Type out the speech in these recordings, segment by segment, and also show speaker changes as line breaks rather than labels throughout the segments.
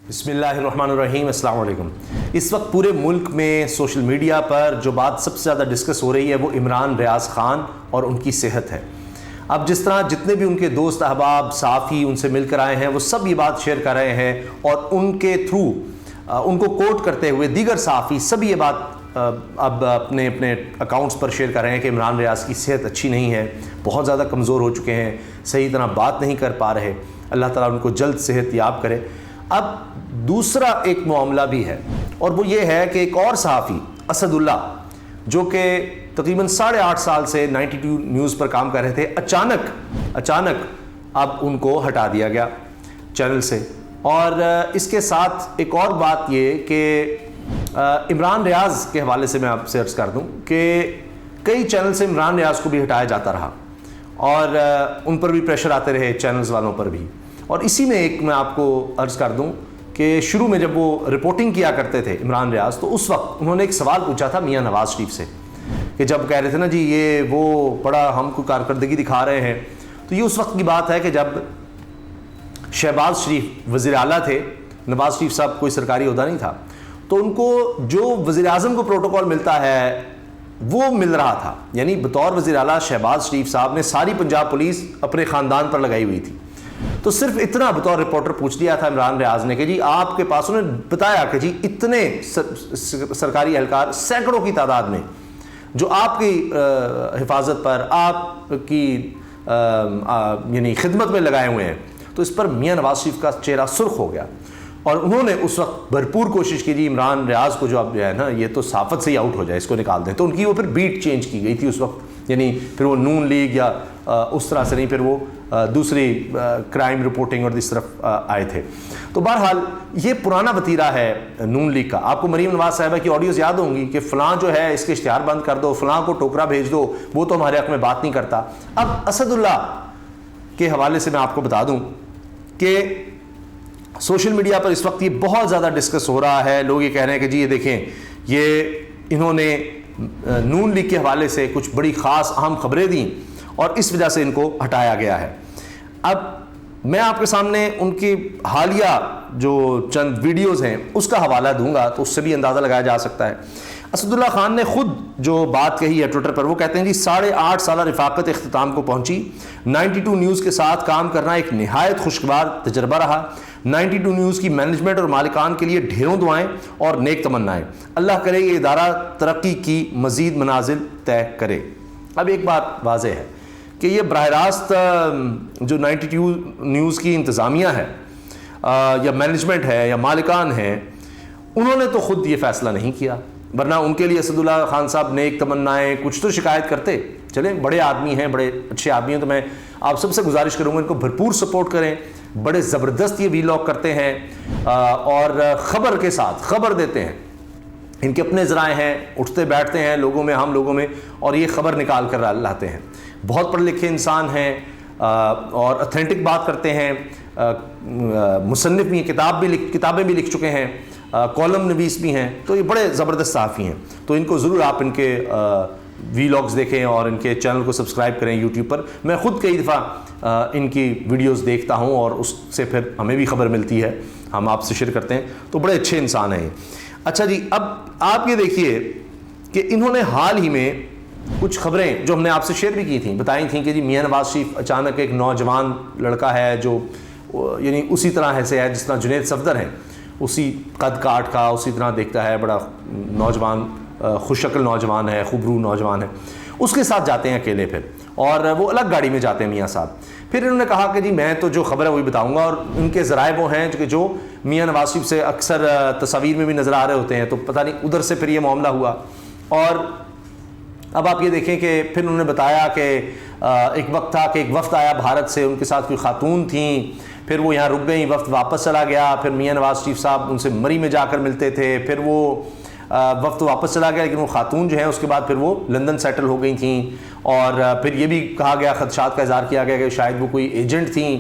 بسم اللہ الرحمن الرحیم، السلام علیکم۔ اس وقت پورے ملک میں سوشل میڈیا پر جو بات سب سے زیادہ ڈسکس ہو رہی ہے وہ عمران ریاض خان اور ان کی صحت ہے۔ اب جس طرح جتنے بھی ان کے دوست احباب صحافی ان سے مل کر آئے ہیں وہ سب یہ بات شیئر کر رہے ہیں، اور ان کے تھرو ان کو کوٹ کرتے ہوئے دیگر صحافی سب یہ بات اب اپنے اکاؤنٹس پر شیئر کر رہے ہیں کہ عمران ریاض کی صحت اچھی نہیں ہے، بہت زیادہ کمزور ہو چکے ہیں، صحیح طرح بات نہیں کر پا رہے، اللہ تعالیٰ ان کو جلد صحت یاب کرے۔ اب دوسرا ایک معاملہ بھی ہے، اور وہ یہ ہے کہ ایک اور صحافی اسد اللہ جو کہ تقریباً 8.5 سال سے 92 نیوز پر کام کر رہے تھے، اچانک اب ان کو ہٹا دیا گیا چینل سے۔ اور اس کے ساتھ ایک اور بات یہ کہ عمران ریاض کے حوالے سے میں آپ سے عرض کر دوں کہ کئی چینل سے عمران ریاض کو بھی ہٹایا جاتا رہا، اور ان پر بھی پریشر آتے رہے، چینلز والوں پر بھی۔ اور اسی میں ایک میں آپ کو عرض کر دوں کہ شروع میں جب وہ رپورٹنگ کیا کرتے تھے عمران ریاض، تو اس وقت انہوں نے ایک سوال پوچھا تھا میاں نواز شریف سے، کہ جب کہہ رہے تھے نا جی یہ وہ بڑا ہم کو کارکردگی دکھا رہے ہیں، تو یہ اس وقت کی بات ہے کہ جب شہباز شریف وزیر اعلیٰ تھے، نواز شریف صاحب کوئی سرکاری عہدہ نہیں تھا، تو ان کو جو وزیر اعظم کو پروٹوکول ملتا ہے وہ مل رہا تھا، یعنی بطور وزیر اعلیٰ شہباز شریف صاحب نے ساری پنجاب پولیس اپنے خاندان پر لگائی ہوئی تھی۔ تو صرف اتنا بطور رپورٹر پوچھ لیا تھا عمران ریاض نے کہ جی آپ کے پاس، انہوں نے بتایا کہ جی اتنے سرکاری اہلکار سینکڑوں کی تعداد میں جو آپ کی حفاظت پر، آپ کی یعنی خدمت میں لگائے ہوئے ہیں، تو اس پر میاں نواز شریف کا چہرہ سرخ ہو گیا، اور انہوں نے اس وقت بھرپور کوشش کی جی عمران ریاض کو جو اب جو ہے نا یہ تو صحافت سے ہی آؤٹ ہو جائے، اس کو نکال دیں۔ تو ان کی وہ پھر بیٹ چینج کی گئی تھی اس وقت، یعنی پھر وہ نون لیگ یا اس طرح سے نہیں، پھر وہ دوسری کرائم رپورٹنگ اور اس طرف آئے تھے۔ تو بہرحال یہ پرانا وتیرہ ہے نون لیگ کا۔ آپ کو مریم نواز صاحبہ کی آڈیوز یاد ہوں گی کہ فلاں جو ہے اس کے اشتہار بند کر دو، فلاں کو ٹوکرا بھیج دو، وہ تو ہمارے حق میں بات نہیں کرتا۔ اب اسد اللہ کے حوالے سے میں آپ کو بتا دوں کہ سوشل میڈیا پر اس وقت یہ بہت زیادہ ڈسکس ہو رہا ہے، لوگ یہ کہہ رہے ہیں کہ جی یہ دیکھیں یہ انہوں نے نون لیگ کے حوالے سے کچھ بڑی خاص اہم خبریں دیں اور اس وجہ سے ان کو ہٹایا گیا ہے۔ اب میں آپ کے سامنے ان کی حالیہ جو چند ویڈیوز ہیں اس کا حوالہ دوں گا تو اس سے بھی اندازہ لگایا جا سکتا ہے۔ اسد اللہ خان نے خود جو بات کہی ہے ٹویٹر پر، وہ کہتے ہیں جی 8.5 سالہ رفاقت اختتام کو پہنچی، 92 نیوز کے ساتھ کام کرنا ایک نہایت خوشگوار تجربہ رہا، 92 نیوز کی مینجمنٹ اور مالکان کے لیے ڈھیروں دعائیں اور نیک تمنائیں، اللہ کرے یہ ادارہ ترقی کی مزید منازل طے کرے۔ اب ایک بات واضح ہے کہ یہ براہ راست جو 92 نیوز کی انتظامیہ ہے یا مینجمنٹ ہے یا مالکان ہیں، انہوں نے تو خود یہ فیصلہ نہیں کیا، ورنہ ان کے لیے اسد اللہ خان صاحب نیک تمنائیں کچھ تو شکایت کرتے۔ چلیں بڑے آدمی ہیں، بڑے اچھے آدمی ہیں، تو میں آپ سب سے گزارش کروں گا ان کو بھرپور سپورٹ کریں، بڑے زبردست یہ ویلاگ کرتے ہیں اور خبر کے ساتھ خبر دیتے ہیں، ان کے اپنے ذرائع ہیں، اٹھتے بیٹھتے ہیں لوگوں میں، ہم لوگوں میں، اور یہ خبر نکال کر لاتے ہیں۔ بہت پڑھے لکھے انسان ہیں اور اتھینٹک بات کرتے ہیں، مصنف بھی ہیں، کتابیں بھی لکھ چکے ہیں، کالم نویس بھی ہیں، تو یہ بڑے زبردست صحافی ہیں۔ تو ان کو ضرور آپ ان کے ویلاگز دیکھیں اور ان کے چینل کو سبسکرائب کریں یوٹیوب پر۔ میں خود کئی دفعہ ان کی ویڈیوز دیکھتا ہوں اور اس سے پھر ہمیں بھی خبر ملتی ہے، ہم آپ سے شیئر کرتے ہیں، تو بڑے اچھے انسان ہیں۔ اچھا جی، اب آپ یہ دیکھیے کہ انہوں نے حال ہی میں کچھ خبریں جو ہم نے آپ سے شیئر بھی کی تھیں، بتائی تھیں کہ جی میاں نواز شریف اچانک ایک نوجوان لڑکا ہے جو یعنی اسی طرح سے ہے جس طرح جنید صفدر ہیں، اسی قد کاٹ کا، اسی طرح دیکھتا ہے، بڑا نوجوان، خوش شکل نوجوان ہے، خوبرو نوجوان ہے، اس کے ساتھ جاتے ہیں اکیلے پھر، اور وہ الگ گاڑی میں جاتے ہیں میاں صاحب۔ پھر انہوں نے کہا کہ جی میں تو جو خبر ہے وہی بتاؤں گا، اور ان کے ذرائع وہ ہیں جو میاں نواز شریف سے اکثر تصاویر میں بھی نظر آ رہے ہوتے ہیں، تو پتہ نہیں ادھر سے پھر یہ معاملہ ہوا۔ اور اب آپ یہ دیکھیں کہ پھر انہوں نے بتایا کہ ایک وقت تھا کہ ایک وفد آیا بھارت سے، ان کے ساتھ کوئی خاتون تھیں، پھر وہ یہاں رک گئیں، وفد واپس چلا گیا، پھر میاں نواز شریف صاحب ان سے مری میں جا کر ملتے تھے، پھر وہ وفد واپس چلا گیا، لیکن وہ خاتون جو ہیں اس کے بعد پھر وہ لندن سیٹل ہو گئی تھیں، اور پھر یہ بھی کہا گیا، خدشات کا اظہار کیا گیا کہ شاید وہ کوئی ایجنٹ تھیں،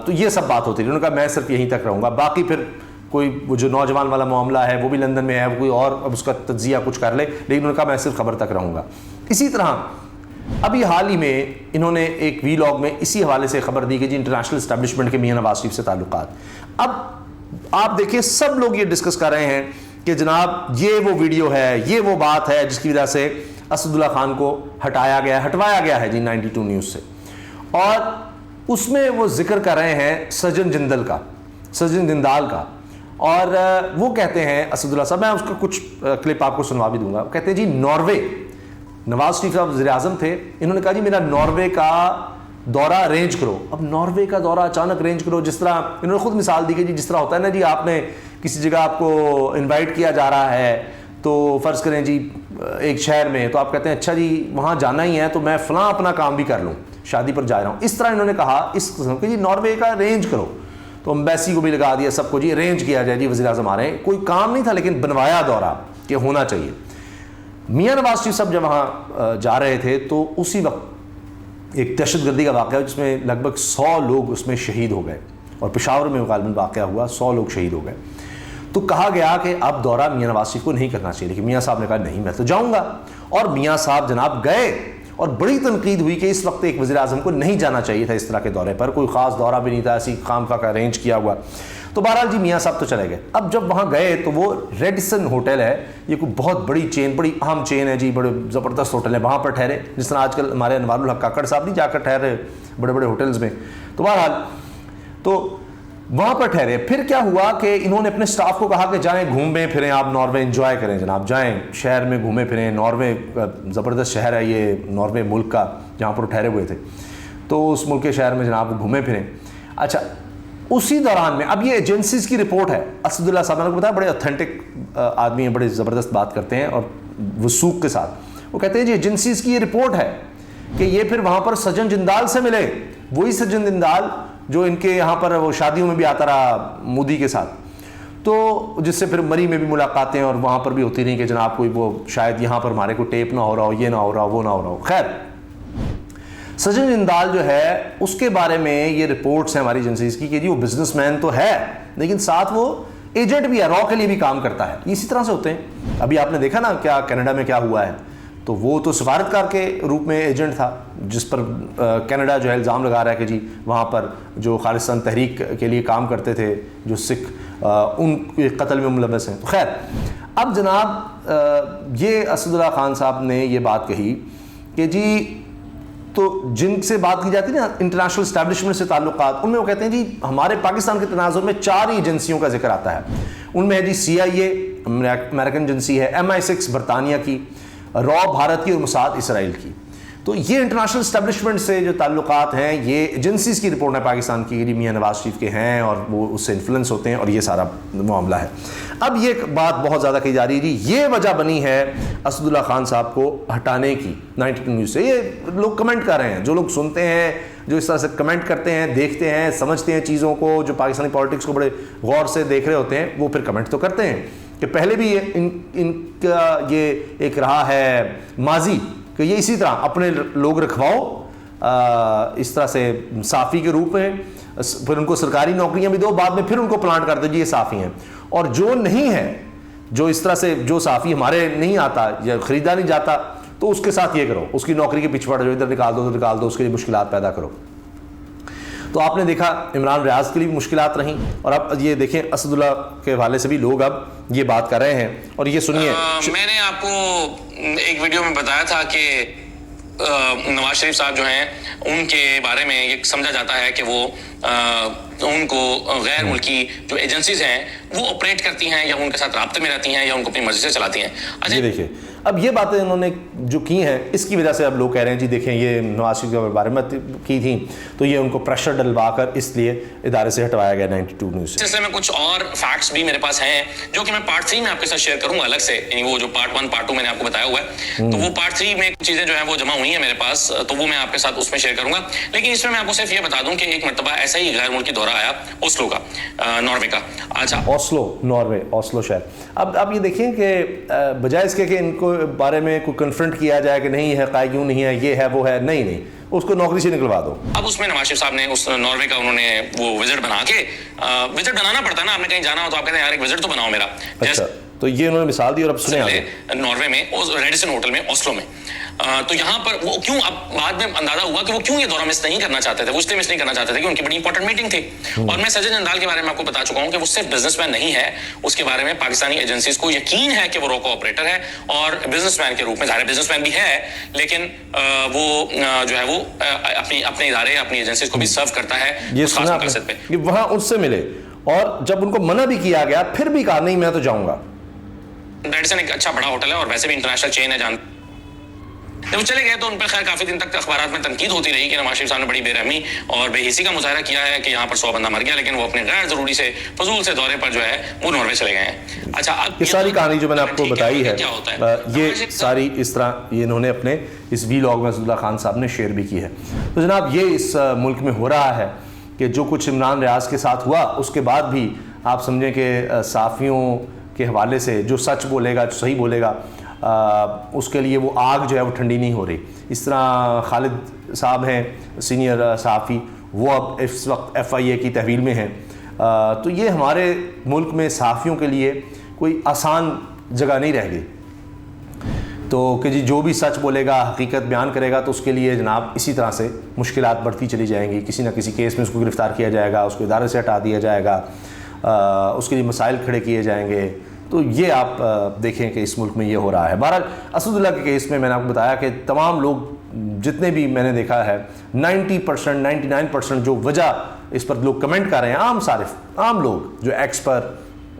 تو یہ سب بات ہوتی ہے۔ انہوں نے کہا میں صرف یہیں تک رہوں گا، باقی پھر کوئی وہ جو نوجوان والا معاملہ ہے وہ بھی لندن میں ہے، وہ کوئی اور اب اس کا تجزیہ کچھ کر لے، لیکن انہوں نے کہا میں صرف خبر تک رہوں گا۔ اسی طرح ابھی حال ہی میں انہوں نے ایک وی لاگ میں اسی حوالے سے خبر دی کہ جی انٹرنیشنل اسٹیبلشمنٹ کے میاں نواز شریف سے تعلقات۔ اب آپ دیکھیں سب لوگ یہ ڈسکس کر رہے ہیں کہ جناب یہ وہ ویڈیو ہے, یہ وہ بات ہے جس کی وجہ سے اسد اللہ خان کو ہٹوایا گیا ہے جی 92 نیوز سے. اور اس میں وہ ذکر کر رہے ہیں سجن جندال کا, اور وہ کہتے ہیں اسد اللہ صاحب, میں اس کا کچھ کلپ آپ کو سنوا بھی دوں گا, کہتے ہیں جی ناروے, نواز شریف صاحب وزیر اعظم تھے, انہوں نے کہا جی میرا ناروے کا دورہ ارینج کرو. اب ناروے کا دورہ اچانک ارینج کرو, جس طرح انہوں نے خود مثال دی کہ جی جس طرح ہوتا ہے نا جی, آپ نے کسی جگہ آپ کو انوائٹ کیا جا رہا ہے تو فرض کریں جی ایک شہر میں, تو آپ کہتے ہیں اچھا جی وہاں جانا ہی ہے تو میں فلاں اپنا کام بھی کر لوں, شادی پر جا رہا ہوں. اس طرح انہوں نے کہا اس قسم کہ جی ناروے کا ارینج کرو, تو امبیسی کو بھی لگا دیا, سب کو جی ارینج کیا جائے, جی وزیر اعظم آ رہے ہیں. کوئی کام نہیں تھا لیکن بنوایا دورہ کہ ہونا چاہیے. میاں نواز شریف صاحب جب وہاں جا رہے تھے تو اسی وقت ایک دہشت گردی کا واقعہ جس میں لگ بھگ 100 لوگ اس میں شہید ہو گئے, اور پشاور میں غالباً واقعہ ہوا, 100 لوگ شہید ہو گئے. تو کہا گیا کہ اب دورہ میاں نواز شریف کو نہیں کرنا چاہیے, لیکن میاں صاحب نے کہا نہیں میں تو جاؤں گا, اور میاں صاحب جناب گئے. اور بڑی تنقید ہوئی کہ اس وقت ایک وزیر اعظم کو نہیں جانا چاہیے تھا اس طرح کے دورے پر, کوئی خاص دورہ بھی نہیں تھا, ایسی خام خواہ کا ارینج کیا ہوا. تو بہرحال جی میاں صاحب تو چلے گئے. اب جب وہاں گئے تو وہ ریڈسن ہوٹل ہے, یہ کوئی بہت بڑی چین, بڑی اہم چین ہے جی, بڑے زبردست ہوٹل ہے, وہاں پر ٹھہرے. جس طرح آج کل ہمارے انوار الحق کاکڑ صاحب نہیں جا کر ٹھہرے بڑے بڑے ہوٹلز میں. تو بہرحال تو وہاں پر ٹھہرے. پھر کیا ہوا کہ انہوں نے اپنے سٹاف کو کہا کہ جائیں گھومیں پھریں, آپ ناروے انجوائے کریں جناب, جائیں شہر میں گھومیں پھریں. ناروے زبردست شہر ہے یہ, ناروے ملک کا جہاں پر ٹھہرے ہوئے تھے, تو اس ملک کے شہر میں جناب گھومیں پھریں. اچھا اسی دوران میں اب یہ ایجنسیز کی رپورٹ ہے, اسد اللہ صاحب نے بتایا بڑے اوتھینٹک آدمی ہیں, بڑے زبردست بات کرتے ہیں اور وثوق کے ساتھ. وہ کہتے ہیں جی ایجنسیز کی یہ رپورٹ ہے کہ یہ پھر وہاں پر سجن جندال سے ملے, وہی سجن جندال جو ان کے یہاں پر وہ شادیوں میں بھی آتا رہا مودی کے ساتھ, تو جس سے پھر مری میں بھی ملاقاتیں اور وہاں پر بھی ہوتی رہیں کہ جناب کوئی وہ شاید یہاں پر ہمارے کوئی ٹیپ نہ ہو رہا ہو, یہ نہ ہو رہا ہو, وہ نہ ہو رہا ہو. خیر سجن جندال جو ہے اس کے بارے میں یہ رپورٹس ہیں ہماری ایجنسیز کی کہ جی وہ بزنس مین تو ہے لیکن ساتھ وہ ایجنٹ بھی ہے, را کے لیے بھی کام کرتا ہے. اسی طرح سے ہوتے ہیں. ابھی آپ نے دیکھا نا کیا کینیڈا میں کیا ہوا ہے, تو وہ تو سفارتکار کے روپ میں ایجنٹ تھا, جس پر کینیڈا جو ہے الزام لگا رہا ہے کہ جی وہاں پر جو خالصتاً تحریک کے لیے کام کرتے تھے جو سکھ, ان کے قتل میں ملوث ہیں. تو خیر اب جناب یہ اسد اللہ خان صاحب نے یہ بات کہی کہ جی تو جن سے بات کی جاتی ہے نا انٹرنیشنل اسٹیبلشمنٹ سے تعلقات, ان میں وہ کہتے ہیں جی ہمارے پاکستان کے تناظر میں 4 ہی ایجنسیوں کا ذکر آتا ہے. ان میں ہے جی CIA امریکن ایجنسی ہے, MI6 برطانیہ کی, را بھارت کی, اور موساد اسرائیل کی. تو یہ انٹرنیشنل اسٹیبلشمنٹ سے جو تعلقات ہیں یہ ایجنسیز کی رپورٹ ہے پاکستان کی, یہ میاں نواز شریف کے ہیں اور وہ اس سے انفلوئنس ہوتے ہیں, اور یہ سارا معاملہ ہے. اب یہ بات بہت زیادہ کہی جا رہی ہے, یہ وجہ بنی ہے اسد اللہ خان صاحب کو ہٹانے کی 92 نیوز سے. یہ لوگ کمنٹ کر رہے ہیں, جو لوگ سنتے ہیں, جو اس طرح سے کمنٹ کرتے ہیں, دیکھتے ہیں, سمجھتے ہیں چیزوں کو, جو پاکستانی پالیٹکس کو بڑے غور سے دیکھ رہے ہوتے ہیں, وہ پھر کمنٹ تو کرتے ہیں کہ پہلے بھی ان کا یہ ایک رہا ہے ماضی کہ یہ اسی طرح اپنے لوگ رکھواؤ اس طرح سے صافی کے روپ میں, پھر ان کو سرکاری نوکریاں بھی دو, بعد میں پھر ان کو پلانٹ کر دو جی یہ صافی ہیں. اور جو نہیں ہے, جو اس طرح سے جو صافی ہمارے نہیں آتا یا خریدا نہیں جاتا, تو اس کے ساتھ یہ کرو, اس کی نوکری کے پیچھے پڑ جو ادھر نکال دو ادھر نکال دو, اس کے لیے مشکلات پیدا کرو. تو آپ نے دیکھا عمران ریاض کے لیے بھی مشکلات رہیں, اور اب یہ دیکھیں اسد اللہ کے حوالے سے بھی لوگ اب یہ بات کر رہے ہیں. اور یہ سنیے,
میں نے آپ کو ایک ویڈیو میں بتایا تھا کہ نواز شریف صاحب جو ہیں ان کے بارے میں یہ سمجھا جاتا ہے کہ وہ ان کو غیر ملکی جو ایجنسیز ہیں وہ آپریٹ کرتی ہیں یا ان کے ساتھ رابطے میں رہتی ہیں یا ان کو اپنی مرضی سے چلاتی ہیں.
یہ دیکھیں اب یہ باتیں انہوں نے جو کی ہیں اس کی وجہ سے اب لوگ کہہ رہے ہیں جی دیکھیں یہ نواز شریف کے بارے میں کی تھیں تو یہ ان کو پریشر ڈلوا کر اس لیے ادارے سے ہٹوایا گیا 92 نیوز سے.
اس میں کچھ اور فیکٹس بھی میرے پاس ہیں جو کہ میں پارٹ 3 میں آپ کے ساتھ شیئر کروں گا الگ سے, یعنی وہ جو پارٹ 1 پارٹ 2 میں نے آپ کو بتایا ہوا ہے, تو وہ پارٹ 3 میں چیزیں جو ہیں وہ جمع ہوئی ہیں میرے پاس, تو وہ میں آپ کے ساتھ اس میں شیئر کروں گا. لیکن اس میں آپ کو صرف یہ بتا دوں کہ ایک مرتبہ ایسا ہی غیر ملکی دورہ آیا اوسلو کا, ناروے کا. اچھا
اوسلو, ناروے, اوسلو شہر. اب یہ دیکھیں کہ بجائے اس کے کہ ان کو بارے میں کوئی کنفرنٹ کیا جائے کہ نہیں ہے قائد کیوں نہیں ہے, یہ ہے وہ ہے, نہیں اس کو نوکری سے نکلوا دو.
اب اس میں نواز شریف صاحب نے اس ناروے کا انہوں نے وہ وزٹ بنا کے, وزٹ بنانا پڑتا ہے نا, آپ نے کہیں جانا ہو تو آپ کہتے ہیں یار ایک وزٹ تو بناؤ میرا.
اچھا تو یہ انہوں نے مثال دی اور اب سنیں
ناروے میں ریڈسن ہوٹل میں اوسلو میں. تو یہاں پر وہ کیوں اب بعد میں اندازہ ہوا کہ وہ کیوں یہ دورہ مس نہیں کرنا چاہتے تھے. وہ اس لیے مس نہیں کرنا چاہتے تھے کہ ان کی بڑی امپورٹنٹ میٹنگ تھی. اور میں سجن جندال کے بارے میں آپ کو بتا چکا ہوں کہ وہ صرف بزنس مین نہیں ہے, اس کے بارے میں پاکستانی ایجنسیز کو یقین ہے کہ وہ روکو آپریٹر ہے اور بزنس مین کے روپ میں, ظاہر بزنس مین بھی ہے لیکن وہ جو ہے وہ اپنے ادارے اپنی ایجنسیز کو بھی سرو کرتا ہے.
یہ سنا آپ نے وہاں اس سے ملے اور جب ان کو منع بھی کیا گیا پھر بھی کہا نہیں میں تو جاؤں گا.
ریڈسن ایک اچھا بڑا ہوٹل ہے اور ویسے بھی انٹرنیشنل چین ہے. جب چلے گئے تو ان پہ خیر کافی دن تک اخبارات میں تنقید ہوتی رہی کہ نواز شریف صاحب نے بڑی بے رحمی اور بے حسی کا مظاہرہ کیا ہے کہ یہاں پر 100 بندہ مر گیا, لیکن وہ اپنے غیر ضروری سے فضول سے دورے پر جو ہے وہ ناروے چلے گئے ہیں. اچھا اب
یہ ساری کہانی جو میں نے آپ کو بتائی ہے یہ ساری اس طرح یہ انہوں نے اپنے اس ویلاگ میں اسد اللہ خان صاحب نے شیئر بھی کی ہے. تو جناب یہ اس ملک میں ہو رہا ہے کہ جو کچھ عمران ریاض کے ساتھ ہوا اس کے بعد بھی آپ سمجھیں کہ صحافیوں کے حوالے سے جو سچ بولے گا جو صحیح بولے گا اس کے لیے وہ آگ جو ہے وہ ٹھنڈی نہیں ہو رہی. اس طرح خالد صاحب ہیں سینئر صحافی, وہ اب اس وقت FIA کی تحویل میں ہیں. تو یہ ہمارے ملک میں صحافیوں کے لیے کوئی آسان جگہ نہیں رہ گئی. تو کہ جی جو بھی سچ بولے گا حقیقت بیان کرے گا تو اس کے لیے جناب اسی طرح سے مشکلات بڑھتی چلی جائیں گی. کسی نہ کسی کیس میں اس کو گرفتار کیا جائے گا, اس کو ادارے سے ہٹا دیا جائے گا, اس کے لیے مسائل کھڑے کیے جائیں گے. تو یہ آپ دیکھیں کہ اس ملک میں یہ ہو رہا ہے. بہرحال اسد اللہ کے کیس میں نے آپ کو بتایا کہ تمام لوگ جتنے بھی میں نے دیکھا ہے 90% 99% جو وجہ اس پر لوگ کمنٹ کر رہے ہیں, عام صارف عام لوگ جو ایکس پر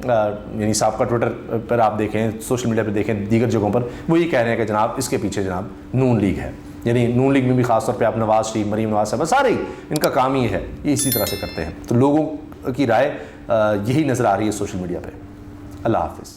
یعنی سابقہ ٹویٹر پر آپ دیکھیں, سوشل میڈیا پہ دیکھیں, دیگر جگہوں پر, وہ یہ کہہ رہے ہیں کہ جناب اس کے پیچھے جناب نون لیگ ہے. یعنی نون لیگ میں بھی خاص طور پہ آپ نواز شریف, مریم نواز صاحب, سارے ان کا کام یہ ہے, یہ اسی طرح سے کرتے ہیں. تو لوگوں کی رائے یہی نظر آ رہی ہے سوشل میڈیا پہ. اللہ حافظ.